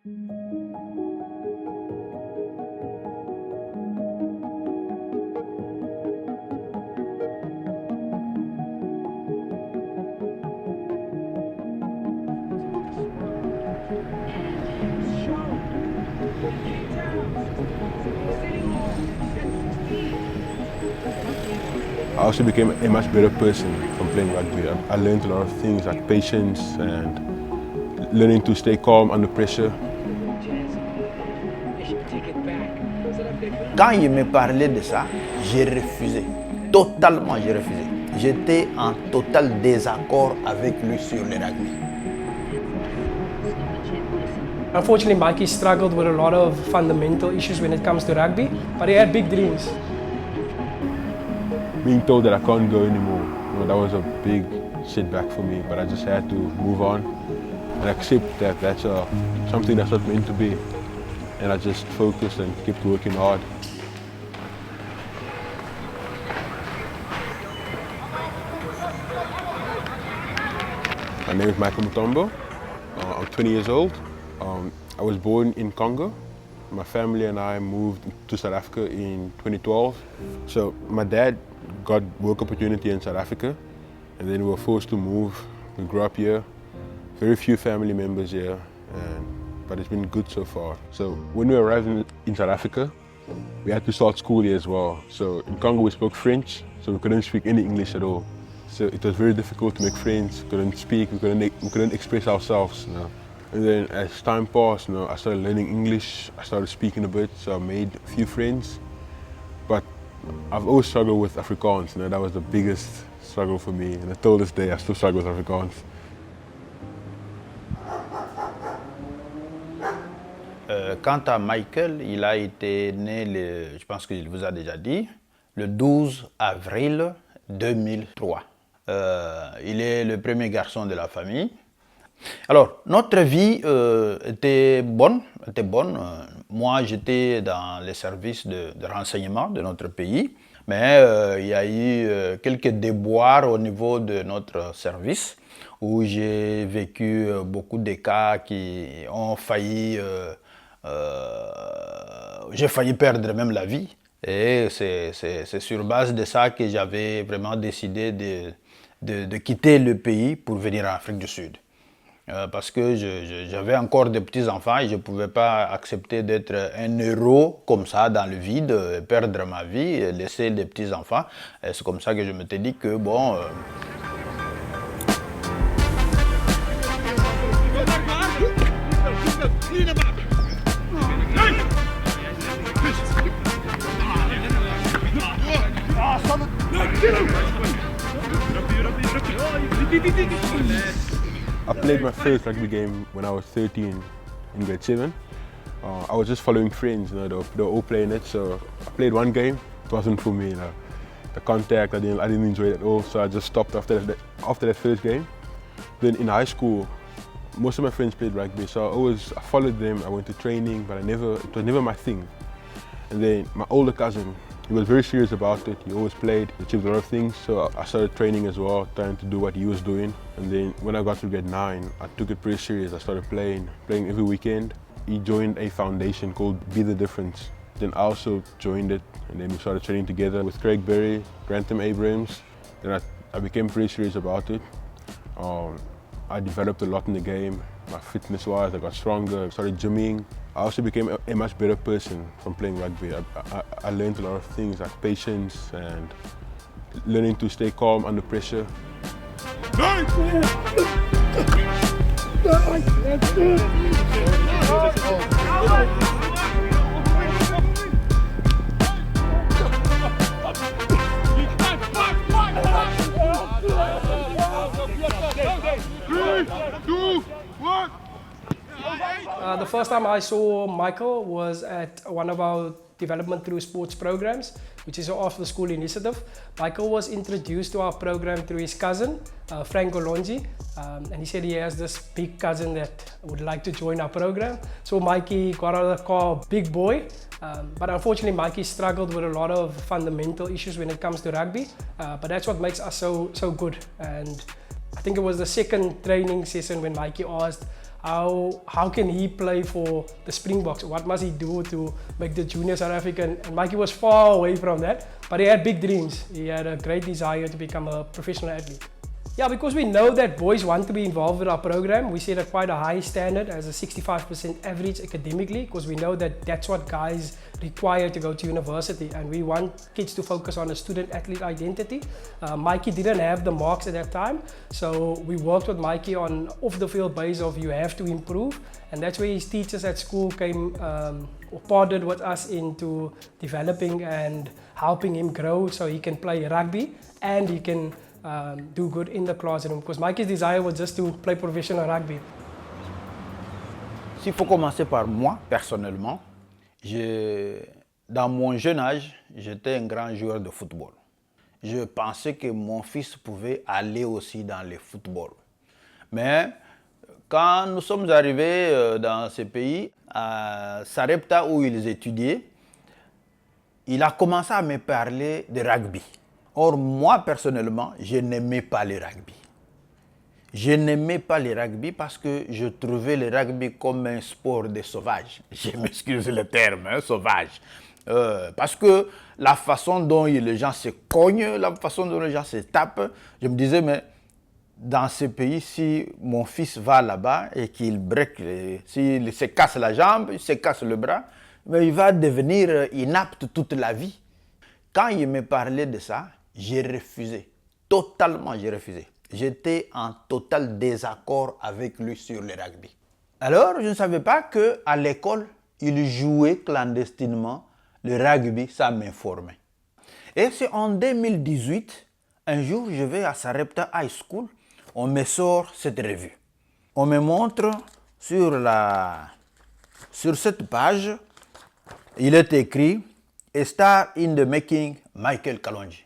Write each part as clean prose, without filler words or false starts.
I also became a much better person from playing rugby. I learned a lot of things like patience and learning to stay calm under pressure. Quand il me parlait de ça, j'ai refusé. Totalement, j'ai refusé. J'étais en total désaccord avec lui sur le rugby. Unfortunately, Mikey struggled with a lot of fundamental issues when it comes to rugby, but he had big dreams. Being told that I can't go anymore, that was a big setback for me, but I just had to move on and accept that that's something that's not meant to be. And I just focused and kept working hard. My name is Michael Mutombo. I'm 20 years old. I was born in Congo. My family and I moved to South Africa in 2012. So my dad got work opportunity in South Africa, and then we were forced to move. We grew up here. Very few family members here, but it's been good so far. So when we arrived in South Africa, we had to start school here as well. So in Congo we spoke French, so we couldn't speak any English at all. So it was very difficult to make friends. We couldn't speak, we couldn't express ourselves. And then as time passed, I started learning English, I started speaking a bit, so I made a few friends. But I've always struggled with Afrikaans, that was the biggest struggle for me. And until this day, I still struggle with Afrikaans. Quant à Michael, il a été né, je pense qu'il vous a déjà dit, le 12 avril 2003. Il est le premier garçon de la famille. Alors, notre vie était bonne. Moi, j'étais dans les services de renseignement de notre pays, mais il y a eu quelques déboires au niveau de notre service où j'ai vécu beaucoup de cas qui ont failli... j'ai failli perdre même la vie. Et c'est sur base de ça que j'avais vraiment décidé de quitter le pays pour venir en Afrique du Sud. Parce que j'avais encore des petits-enfants et je ne pouvais pas accepter d'être un héros comme ça dans le vide, perdre ma vie, et laisser des petits-enfants. C'est comme ça que je m'étais dit que bon... I played my first rugby game when I was 13 in grade 7. I was just following friends, they were all playing it, so I played one game. It wasn't for me, the contact, I didn't enjoy it at all, so I just stopped after that first game. Then in high school, most of my friends played rugby, so I followed them, I went to training, but it was never my thing. And then my older cousin, he was very serious about it. He always played, he achieved a lot of things, so I started training as well, trying to do what he was doing. And then when I got to grade 9, I took it pretty serious. I started playing every weekend. He joined a foundation called Be The Difference. Then I also joined it, and then we started training together with Craig Berry, Grantham Abrams. Then I became pretty serious about it. I developed a lot in the game. My fitness-wise, I got stronger, I started gymming. I also became a much better person from playing rugby. I learned a lot of things like patience and learning to stay calm under pressure. The first time I saw Michael was at one of our development through sports programs, which is an after school initiative. Michael was introduced to our program through his cousin, Frank Golonji, and he said he has this big cousin that would like to join our program. So Mikey got out of the car, big boy, but unfortunately Mikey struggled with a lot of fundamental issues when it comes to rugby, but that's what makes us so good. And I think it was the second training session when Mikey asked how can he play for the Springboks? What must he do to make the junior South African? And Mikey was far away from that, but he had big dreams. He had a great desire to become a professional athlete. Yeah, because we know that boys want to be involved with our program. We set at quite a high standard as a 65% average academically, because we know that that's what guys require to go to university, and we want kids to focus on a student athlete identity. Mikey didn't have the marks at that time, so we worked with Mikey on off the field base of you have to improve, and that's where his teachers at school came or partnered with us into developing and helping him grow so he can play rugby and he can do good in the classroom, because Mikey's desire was just to play professional rugby. S'il faut commencer par moi, personnellement, dans mon jeune âge, j'étais un grand joueur de football. Je pensais que mon fils pouvait aller aussi dans le football. Mais quand nous sommes arrivés dans ce pays, à Sarepta où ils étudiaient, il a commencé à me parler de rugby. Or, moi, personnellement, je n'aimais pas le rugby. Je n'aimais pas le rugby parce que je trouvais le rugby comme un sport de sauvage. Je m'excuse le terme, hein, sauvage. Parce que la façon dont les gens se cognent, la façon dont les gens se tapent, je me disais, mais dans ce pays, si mon fils va là-bas et qu'il break, s'il se casse la jambe, il se casse le bras, mais il va devenir inapte toute la vie. Quand il me parlait de ça, j'ai refusé. Totalement, j'ai refusé. J'étais en total désaccord avec lui sur le rugby. Alors, je ne savais pas qu'à l'école, il jouait clandestinement le rugby sans m'informer. Et c'est en 2018, un jour, je vais à Sarepta High School, on me sort cette revue. On me montre sur cette page, il est écrit « A star in the making, Michael Kalonji ».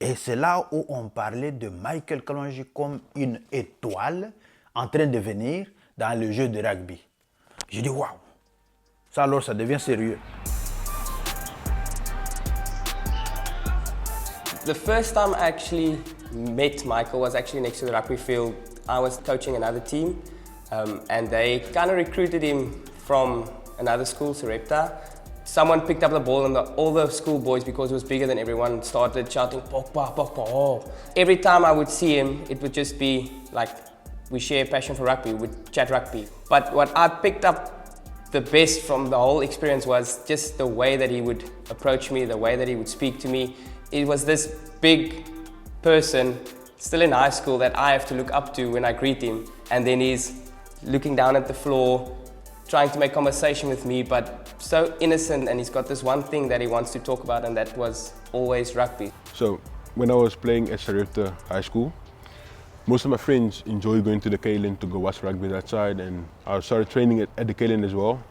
Et c'est là où on parlait de Michael Kalonji comme une étoile en train de venir dans le jeu de rugby. J'ai dit, waouh, ça alors ça devient sérieux. The first time I actually met Michael was actually next to the rugby field. I was coaching another team and they kind of recruited him from another school, Sarepta. Someone picked up the ball and all the school boys, because he was bigger than everyone, started shouting, Pogba, Pogba, oh. Every time I would see him, it would just be like, we share a passion for rugby, we would chat rugby. But what I picked up the best from the whole experience was just the way that he would approach me, the way that he would speak to me. It was this big person, still in high school, that I have to look up to when I greet him. And then he's looking down at the floor, trying to make conversation with me, but so innocent, and he's got this one thing that he wants to talk about, and that was always rugby. So when I was playing at Sarepta High School, most of my friends enjoyed going to the Kaylin to go watch rugby that side, and I started training at the Kaylin as well.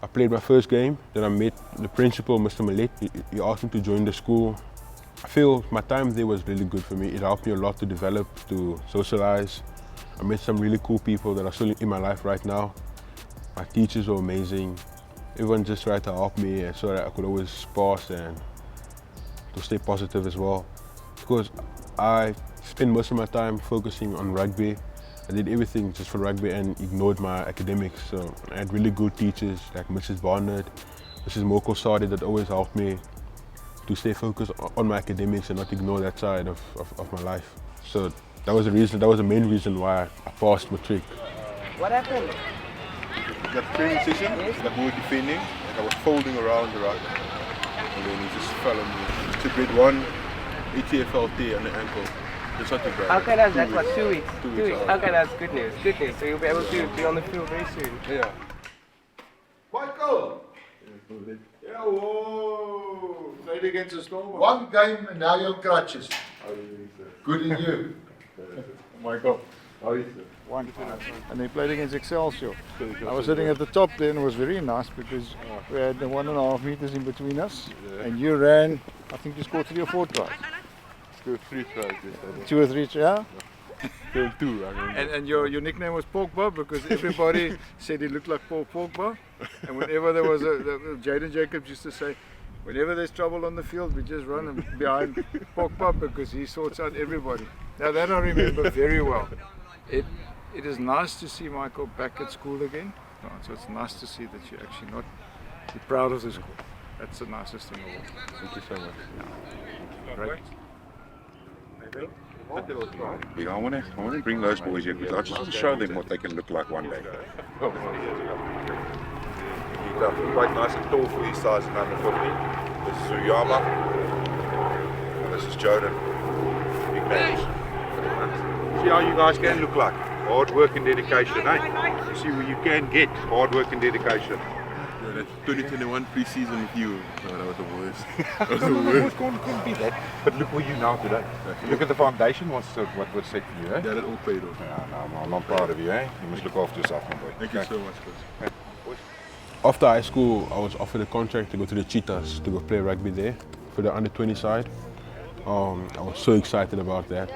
I played my first game, then I met the principal, Mr. Malet. He asked me to join the school. I feel my time there was really good for me. It helped me a lot to develop, to socialize. I met some really cool people that are still in my life right now. My teachers were amazing. Everyone just tried to help me so that I could always pass and to stay positive as well. Because I spent most of my time focusing on rugby. I did everything just for rugby and ignored my academics. So I had really good teachers like Mrs. Barnard, Mrs. Moko Sadi, that always helped me to stay focused on my academics and not ignore that side of my life. So that was the main reason why I passed matric. What happened? That training session, that we were defending, like I was folding around the ruck, and then he just fell on me. It's a grade 1 ETFLT on the ankle. It's not too bad. Okay, that's what, 2 weeks? 2 weeks. Okay, that's good news. Good news. So you'll be able to be on the field very soon. Yeah. Michael! Yeah, whoa! Played against a snowball. One game and now you're on crutches. How are you doing, sir? Good in you. Michael, how are you, sir? One. And they played against Excelsior. I was sitting at the top then. It was very nice because we had the 1.5 meters in between us. And you ran, I think you scored 3 or 4 tries. 2 or 3 tries, yes. 2 or 3, yeah? 2 and 2, I remember. And your nickname was Pogba because everybody said he looked like Paul Pogba. And whenever there was Jaden Jacobs used to say, whenever there's trouble on the field, we just run behind Pogba because he sorts out everybody. Now that I remember very well. it is nice to see Michael back at school again. So it's nice to see that you're actually not you're proud of the school. That's the nicest thing of all. Thank you so much. Great. Yeah, I want to bring those boys here because I just want to show them what they can look like one day. He's quite nice and tall for his size, number 50. This is Uyama. And this is Jordan. Big man. See how you guys can look like. Hard work and dedication, eh? You see where you can get hard work and dedication. Yeah, that 2021 pre-season with you, that was the worst. That was No, the worst. couldn't be that. But look where you now today. Look at the foundation, what was set for you, eh? Yeah, that all paid off. Yeah, I'm proud of you, eh? You must look after yourself, my boy. Thank you so much, coach. After high school, I was offered a contract to go to the Cheetahs to go play rugby there for the under 20 side. I was so excited about that.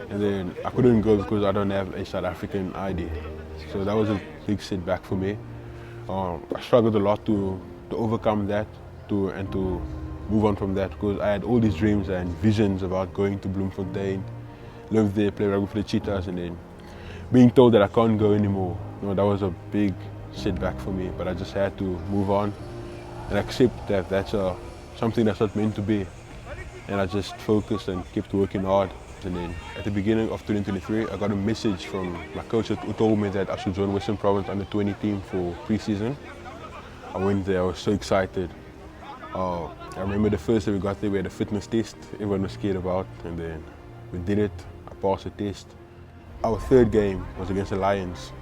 And then I couldn't go because I don't have a South African ID. So that was a big setback for me. I struggled a lot to overcome that and to move on from that because I had all these dreams and visions about going to Bloemfontein, live there, play rugby for the Cheetahs, and then being told that I can't go anymore. That was a big setback for me, but I just had to move on and accept that that's something that's not meant to be. And I just focused and kept working hard. And then at the beginning of 2023, I got a message from my coach who told me that I should join Western Province under 20 team for pre-season. I went there, I was so excited. I remember the first day we got there, we had a fitness test everyone was scared about, and then we did it, I passed the test. Our third game was against the Lions.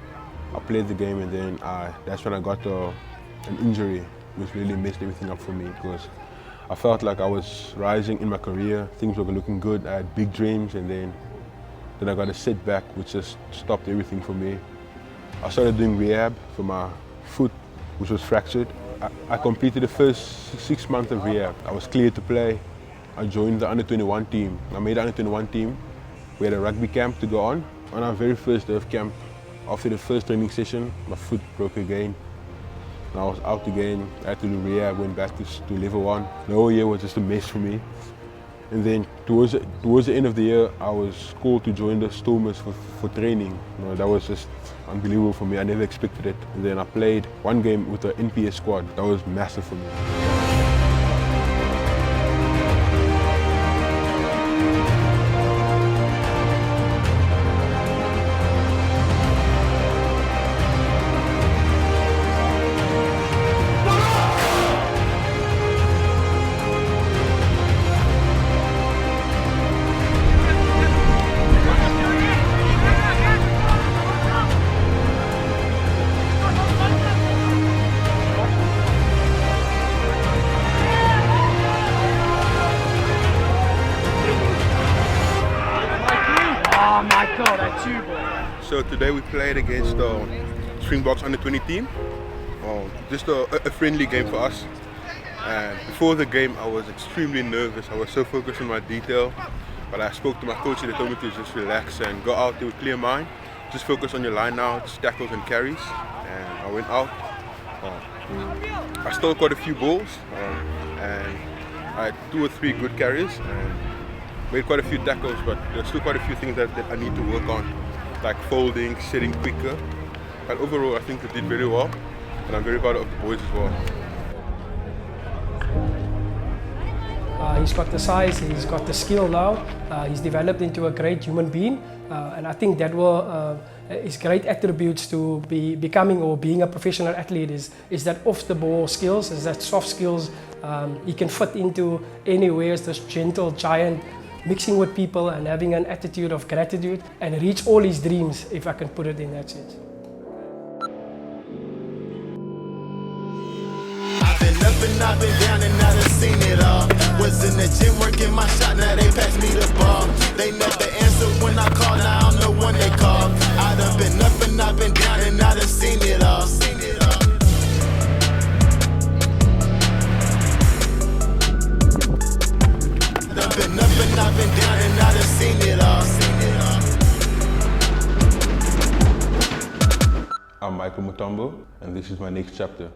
I played the game and then that's when I got an injury, which really messed everything up for me because I felt like I was rising in my career, things were looking good, I had big dreams, and then I got a setback which just stopped everything for me. I started doing rehab for my foot, which was fractured. I completed the first 6 months of rehab. I was cleared to play. I joined the under 21 team. I made the under 21 team. We had a rugby camp to go on. On our very first day of camp, after the first training session, my foot broke again. And I was out again, I had to do rehab, went back to level 1. The whole year was just a mess for me. And then towards the end of the year, I was called to join the Stormers for training. That was just unbelievable for me, I never expected it. And then I played one game with the NPS squad. That was massive for me. So today we played against the Springboks under 20 team. Just a friendly game for us. And before the game I was extremely nervous. I was so focused on my detail. But I spoke to my coach and they told me to just relax and go out there with a clear mind. Just focus on your line outs, tackles and carries. And I went out. I stole quite a few balls. And I had 2 or 3 good carries. And made quite a few tackles, but there's still quite a few things that I need to work on, like folding, setting quicker. But overall, I think I did very well, and I'm very proud of the boys as well. He's got the size, he's got the skill now, he's developed into a great human being, and I think that will is great attributes to becoming or being a professional athlete is that off the ball skills, is that soft skills. He can fit into anywhere as this gentle giant, mixing with people and having an attitude of gratitude and reach all his dreams, if I can put it in that sense. I've been up and I've been down and I done seen it all. Was in the gym working my shot, now they pass me the ball. They never answer when I call, now I'm the one they call. I done been up and I've been down and I done seen it all. I've been up and I've been down and I done seen it all. I'm Michael Mutombo, and this is my next chapter.